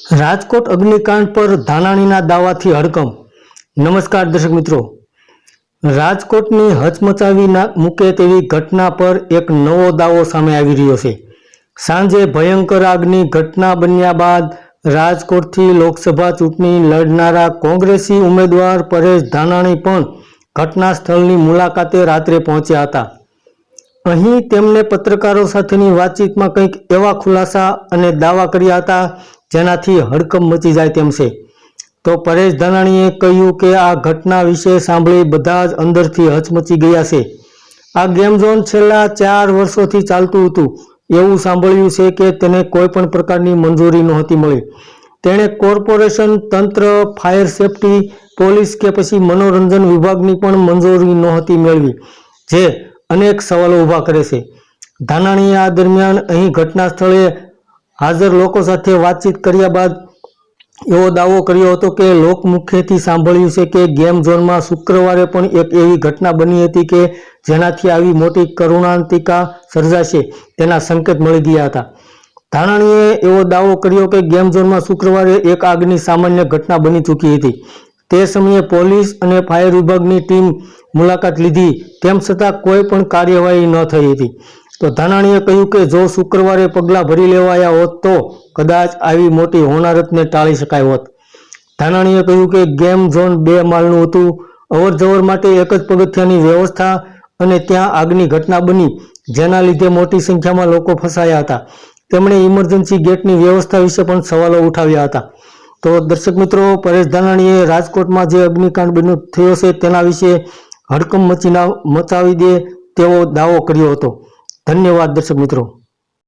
રાજકોટ અગ્નિકાંડ પર ધાનાણીના દાવાથી હડકંપ। નમસ્કાર દર્શક મિત્રો, રાજકોટની હચમચાવી મૂકે તેવી ઘટના પર એક નવો દાવો સામે આવી રહ્યો છે। સાંજે ભયંકર આગની ઘટના બન્યા બાદ રાજકોટથી લોકસભા ચૂંટણી લડનારા કોંગ્રેસી ઉમેદવાર પરેશ ધાનાણી પણ ઘટના સ્થળની મુલાકાતે રાત્રે પહોંચ્યા હતા। અહીં તેમણે પત્રકારો સાથેની વાતચીતમાં કંઈક એવા ખુલાસા અને દાવા કર્યા હતા જેનાથી હડકંપ મચી જાય તેમ છે। તો પરેશ ધાનાણીએ કહ્યું કે આ ઘટના વિશે સાંભળી બધા જ અંદરથી હચમચી ગયા છે। આ ગેમ ઝોન છેલ્લા 4 વર્ષોથી ચાલતું હતું। એવું સાંભળ્યું છે કે તેને કોઈ પણ પ્રકારની મંજૂરી નહોતી મળી। તેણે કોર્પોરેશન, તંત્ર, ફાયર સેફટી, પોલીસ કે પછી મનોરંજન વિભાગની પણ મંજૂરી નહોતી મેળવી, જે અનેક સવાલો ઊભા કરે છે। ધાનાણીએ આ દરમિયાન અહીં ઘટના સ્થળે હાજર લોકો સાથે વાતચીત કર્યા બાદ એવો દાવો કર્યો હતો કે લોકમુખેથી સાંભળ્યું છે કે ગેમ ઝોનમાં શુક્રવારે પણ એક એવી ઘટના બની હતી કે જેનાથી આવી મોટી કરુણાંતિકા સર્જાશે તેના સંકેત મળી ગયા હતા। ધાનાણીએ એવો દાવો કર્યો કે ગેમ ઝોનમાં શુક્રવારે એક આગની સામાન્ય ઘટના બની ચૂકી હતી। તે સમયે પોલીસ અને ફાયર વિભાગની ટીમ મુલાકાત લીધી, તેમ છતાં કોઈ પણ કાર્યવાહી ન થઈ હતી। તો ધાનાણીએ કહ્યું કે જો શુક્રવારે પગલાં ભરી લેવાયા હોત તો કદાચ આવી મોટી હોનારતને ટાળી શકાય હોત। ધાનાણીએ કહ્યું કે ગેમ ઝોન 2 માળનું હતું, અવર જવર માટે એક જ પગથિયાની વ્યવસ્થા અને ત્યાં આગની ઘટના બની જેના લીધે મોટી સંખ્યામાં લોકો ફસાયા હતા। તેમણે ઇમરજન્સી ગેટની વ્યવસ્થા વિશે પણ સવાલો ઉઠાવ્યા હતા। તો દર્શક મિત્રો, પરેશ ધાનાણીએ રાજકોટમાં જે અગ્નિકાંડ થયો છે તેના વિશે હડકંપ મચાવી દે તેવો દાવો કર્યો હતો। ધન્યવાદ દર્શક મિત્રો।